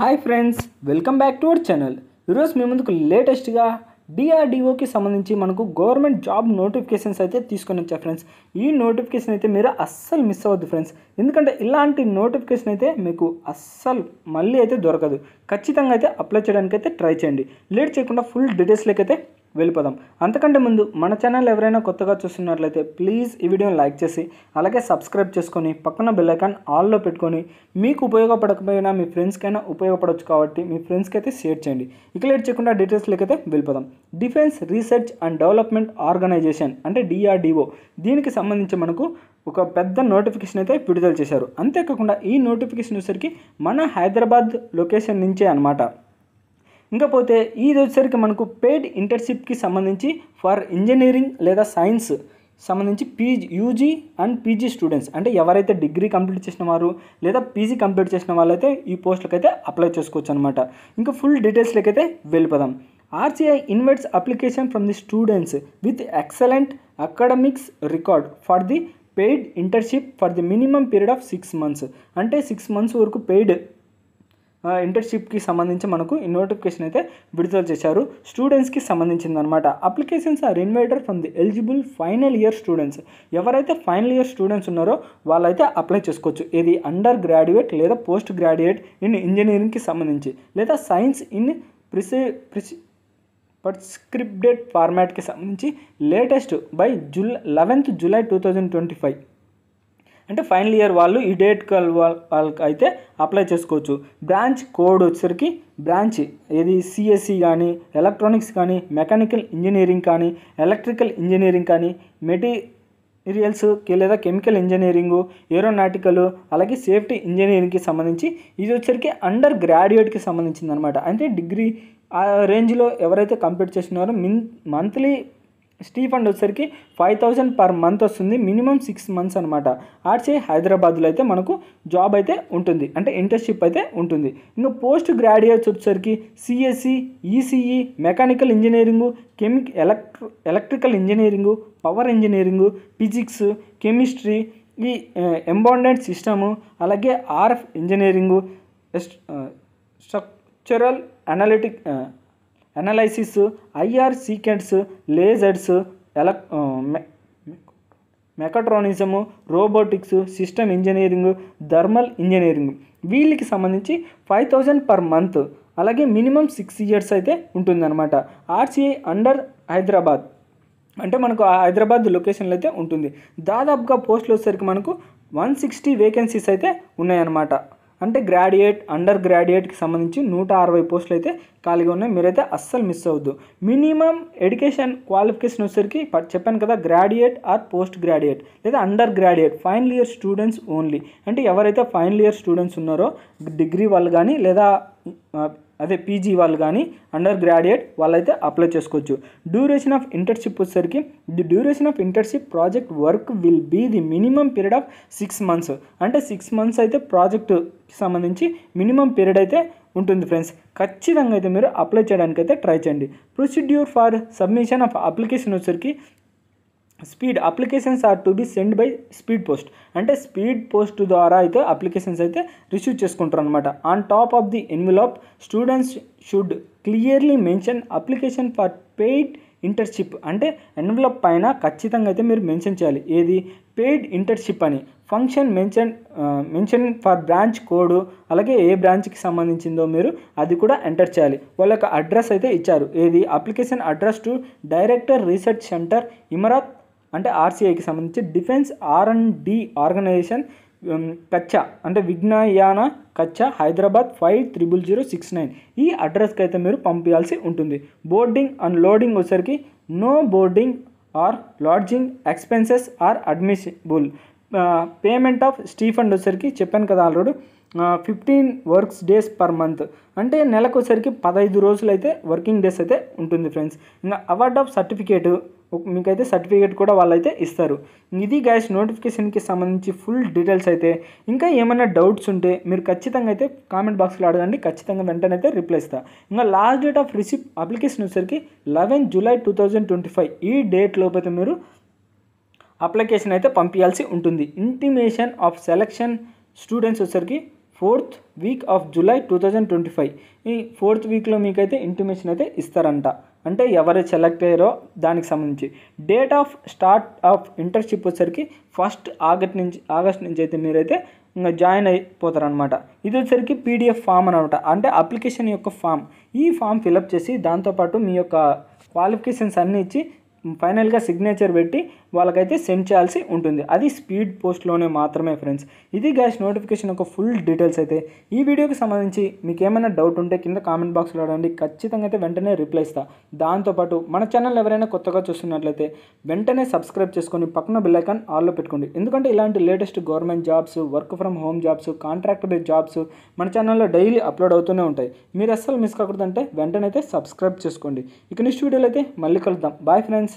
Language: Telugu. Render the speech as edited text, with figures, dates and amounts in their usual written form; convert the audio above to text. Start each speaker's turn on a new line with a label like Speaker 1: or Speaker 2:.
Speaker 1: Hi friends, welcome back to our channel. ఈరోజు మీ ముందుకు లేటెస్ట్గా డిఆర్డిఓకి సంబంధించి మనకు గవర్నమెంట్ జాబ్ నోటిఫికేషన్స్ అయితే తీసుకొని వచ్చా ఫ్రెండ్స్. ఈ నోటిఫికేషన్ అయితే మీరు అస్సలు మిస్ అవ్వద్దు ఫ్రెండ్స్, ఎందుకంటే ఇలాంటి నోటిఫికేషన్ అయితే మీకు అస్సలు మళ్ళీ అయితే దొరకదు. ఖచ్చితంగా అయితే అప్లై చేయడానికి అయితే ట్రై చేయండి. లేట్ చేయకుండా ఫుల్ డీటెయిల్స్లోకి అయితే వెళ్ళిపోదాం. అంతకంటే ముందు మన ఛానల్ ఎవరైనా కొత్తగా చూస్తున్నట్లయితే ప్లీజ్ ఈ వీడియోని లైక్ చేసి అలాగే సబ్స్క్రైబ్ చేసుకొని పక్కన బెల్ ఐకాన్ ఆల్లో పెట్టుకొని మీకు ఉపయోగపడకపోయినా మీ ఫ్రెండ్స్కైనా ఉపయోగపడవచ్చు కాబట్టి మీ ఫ్రెండ్స్కి అయితే షేర్ చేయండి. ఇక లేట్ చేయకుండా డీటెయిల్స్లోకి అయితే వెళ్ళిపోదాం. Defence research and development organisation అంటే డిఆర్డిఓ, దీనికి సంబంధించి మనకు ఒక పెద్ద నోటిఫికేషన్ అయితే విడుదల చేశారు. అంతేకాకుండా ఈ నోటిఫికేషన్ వచ్చేసరికి మన హైదరాబాద్ లొకేషన్ నుంచే అనమాట. ఇంకపోతే ఇది వచ్చేసరికి మనకు పెయిడ్ ఇంటర్న్షిప్కి సంబంధించి ఫర్ ఇంజనీరింగ్ లేదా సైన్స్ సంబంధించి యూజీ అండ్ పీజీ స్టూడెంట్స్, అంటే ఎవరైతే డిగ్రీ కంప్లీట్ చేసిన వారు లేదా పీజీ కంప్లీట్ చేసిన వాళ్ళైతే ఈ పోస్టులకు అయితే అప్లై చేసుకోవచ్చు అనమాట. ఇంకా ఫుల్ డీటెయిల్స్లోకి అయితే వెళ్ళిపోదాం. RCI invites application from the students with excellent academics record for the paid internship for the minimum period of 6 months. అంటే 6 months వరకు పెయిడ్ ఇంటర్న్షిప్కి సంబంధించి మనకు ఈ నోటిఫికేషన్ అయితే విడుదల చేశారు. స్టూడెంట్స్కి సంబంధించింది అనమాట. Applications are invited from the eligible final year students. ఎవరైతే ఫైనల్ ఇయర్ స్టూడెంట్స్ ఉన్నారో వాళ్ళైతే అప్లై చేసుకోవచ్చు. ఇది అండర్ గ్రాడ్యుయేట్ లేదా పోస్ట్ గ్రాడ్యుయేట్ ఇన్ ఇంజనీరింగ్కి సంబంధించి లేదా సైన్స్ ఇన్ ప్రిస్క్రిప్టెడ్ ఫార్మాట్కి సంబంధించి లేటెస్ట్ బై 11th July 2025. అంటే ఫైనల్ ఇయర్ వాళ్ళు ఈ డేట్ వాళ్ళకి అయితే అప్లై చేసుకోవచ్చు. బ్రాంచ్ కోడ్ వచ్చేసరికి బ్రాంచ్ ఏది సిఎస్సి కానీ ఎలక్ట్రానిక్స్ కానీ మెకానికల్ ఇంజనీరింగ్ కానీ ఎలక్ట్రికల్ ఇంజనీరింగ్ కానీ మెటీరియల్స్ లేదా కెమికల్ ఇంజనీరింగు ఏరోనాటికల్ అలాగే సేఫ్టీ ఇంజనీరింగ్కి సంబంధించి ఇది వచ్చేసరికి అండర్ గ్రాడ్యుయేట్కి సంబంధించింది అనమాట. అంటే డిగ్రీ ఆ రేంజ్లో ఎవరైతే కంప్లీట్ చేస్తున్నారో మంత్లీ స్టీఫండ్ వచ్చేసరికి 5,000 per month వస్తుంది. మినిమం 6 months అనమాట. RCI హైదరాబాద్లో అయితే మనకు జాబ్ అయితే ఉంటుంది, అంటే ఇంటర్న్షిప్ అయితే ఉంటుంది. ఇంకా పోస్ట్ గ్రాడ్యుయేట్స్ వచ్చేసరికి CSC, ECE, mechanical engineering, electrical engineering, power engineering, physics, chemistry, ఈ ఎంబౌండెడ్ సిస్టము అలాగే RF engineering, structural analysis, IR sequence, lasers, mechatronics, robotics, system engineering, thermal engineering వీళ్ళకి సంబంధించి 5,000 per month అలాగే మినిమం 6 years అయితే ఉంటుందన్నమాట. RCI అండర్ హైదరాబాద్ అంటే మనకు హైదరాబాద్ లొకేషన్లో అయితే ఉంటుంది. దాదాపుగా పోస్టులు వచ్చేసరికి మనకు 160 వేకెన్సీస్ అయితే ఉన్నాయన్నమాట. అంటే గ్రాడ్యుయేట్ అండర్ గ్రాడ్యుయేట్కి సంబంధించి 160 పోస్టులు అయితే ఖాళీగా ఉన్నాయి. మీరైతే అస్సలు మిస్ అవ్వద్దు. మినిమం ఎడ్యుకేషన్ క్వాలిఫికేషన్ వచ్చేసరికి చెప్పాను కదా, గ్రాడ్యుయేట్ ఆర్ పోస్ట్ గ్రాడ్యుయేట్ లేదా under graduate final year students only. అంటే ఎవరైతే ఫైనల్ ఇయర్ స్టూడెంట్స్ ఉన్నారో డిగ్రీ వాళ్ళు కానీ లేదా అదే పీజీ వాళ్ళు కానీ అండర్ గ్రాడ్యుయేట్ వాళ్ళైతే అప్లై చేసుకోవచ్చు. డ్యూరేషన్ ఆఫ్ ఇంటర్న్షిప్ వచ్చేసరికి the duration of internship project work will be the minimum period of 6 months. అంటే 6 months అయితే ప్రాజెక్టుకి సంబంధించి మినిమం పీరియడ్ అయితే ఉంటుంది ఫ్రెండ్స్. ఖచ్చితంగా అయితే మీరు అప్లై చేయడానికి అయితే ట్రై చేయండి. Procedure for submission of application వచ్చేసరికి speed applications are to be send by speed post. అంటే స్పీడ్ పోస్ట్ ద్వారా అయితే అప్లికేషన్స్ అయితే రిసీవ్ చేసుకుంటారు అనమాట. On top of the envelope students should clearly mention application for paid internship. అంటే ఎన్విలాప్ పైన ఖచ్చితంగా అయితే మీరు మెన్షన్ చేయాలి ఏది పెయిడ్ ఇంటర్న్షిప్ అని. Function mention for branch code అలాగే ఏ బ్రాంచ్కి సంబంధించిందో మీరు అది కూడా ఎంటర్ చేయాలి. వాళ్ళ యొక్క అడ్రస్ అయితే ఇచ్చారు ఏది application address to director research centre Imarat అంటే RCIకి సంబంధించి డిఫెన్స్ R&D ఆర్గనైజేషన్ కచ్చా అంటే విజ్ఞాయాన కచ్చా హైదరాబాద్ 500069 ఈ అడ్రస్కి అయితే మీరు పంపించాల్సి ఉంటుంది. బోర్డింగ్ అండ్ లోడింగ్ వచ్చేసరికి no boarding or lodging expenses are admissible. Payment of stipend వచ్చేసరికి చెప్పాను కదా already 15 works days per month. అంటే నెలకు వచ్చేసరికి 15 రోజులు అయితే వర్కింగ్ డేస్ అయితే ఉంటుంది ఫ్రెండ్స్. ఇంకా అవార్డ్ ఆఫ్ సర్టిఫికేట్ మీకైతే సర్టిఫికేట్ కూడా వాళ్ళైతే ఇస్తారు. ఇది గైస్ నోటిఫికేషన్కి సంబంధించి ఫుల్ డీటెయిల్స్ అయితే. ఇంకా ఏమైనా డౌట్స్ ఉంటే మీరు ఖచ్చితంగా అయితే కామెంట్ బాక్స్లో అడగండి, ఖచ్చితంగా వెంటనే అయితే రిప్లై ఇస్తాను. ఇంకా last date of receive application వచ్చేసరికి 11th July 2025 ఈ డేట్ లోపైతే మీరు అప్లికేషన్ అయితే పంపించాల్సి ఉంటుంది. ఇంటిమేషన్ ఆఫ్ సెలక్షన్ స్టూడెంట్స్ వచ్చేసరికి 4th వీక్ ఆఫ్ జూలై 2025. ఈ 4th వీక్లో మీకైతే ఇంటిమేషన్ అయితే ఇస్తారంట. అంటే ఎవరు సెలెక్ట్ అయ్యారో దానికి సంబంధించి. Date of start of internship వచ్చేసరికి 1st ఆగస్ట్ నుంచి అయితే మీరైతే ఇంకా జాయిన్ అయిపోతారనమాట. ఇది వచ్చేసరికి పీడిఎఫ్ ఫామ్ అనమాట. అంటే అప్లికేషన్ యొక్క ఫామ్. ఈ ఫామ్ ఫిలప్ చేసి దాంతోపాటు మీ యొక్క క్వాలిఫికేషన్స్ అన్నీ ఇచ్చి ఫైనల్గా సిగ్నేచర్ పెట్టి వాళ్ళకైతే సెండ్ చేయాల్సి ఉంటుంది. అది స్పీడ్ పోస్ట్లోనే మాత్రమే ఫ్రెండ్స్. ఇది గైస్ నోటిఫికేషన్ యొక్క ఫుల్ డీటెయిల్స్ అయితే. ఈ వీడియోకి సంబంధించి మీకు ఏమైనా డౌట్ ఉంటే కింద కామెంట్ బాక్స్లో అడగండి, ఖచ్చితంగా అయితే వెంటనే రిప్లై ఇస్తా. దాంతోపాటు మన ఛానల్ ఎవరైనా కొత్తగా చూస్తున్నట్లయితే వెంటనే సబ్స్క్రైబ్ చేసుకొని పక్కన బెల్ ఐకాన్ ఆల్లో పెట్టుకోండి. ఎందుకంటే ఇలాంటి latest government jobs, work from home jobs, contract based jobs మన ఛానల్లో డైలీ అప్లోడ్ అవుతూనే ఉంటాయి. మీరు అస్సలు మిస్ కాకూడదంటే వెంటనే అయితే సబ్స్క్రైబ్ చేసుకోండి. ఇక నెక్స్ట్ వీడియోలో అయితే మళ్ళీ కలుద్దాం. Bye friends.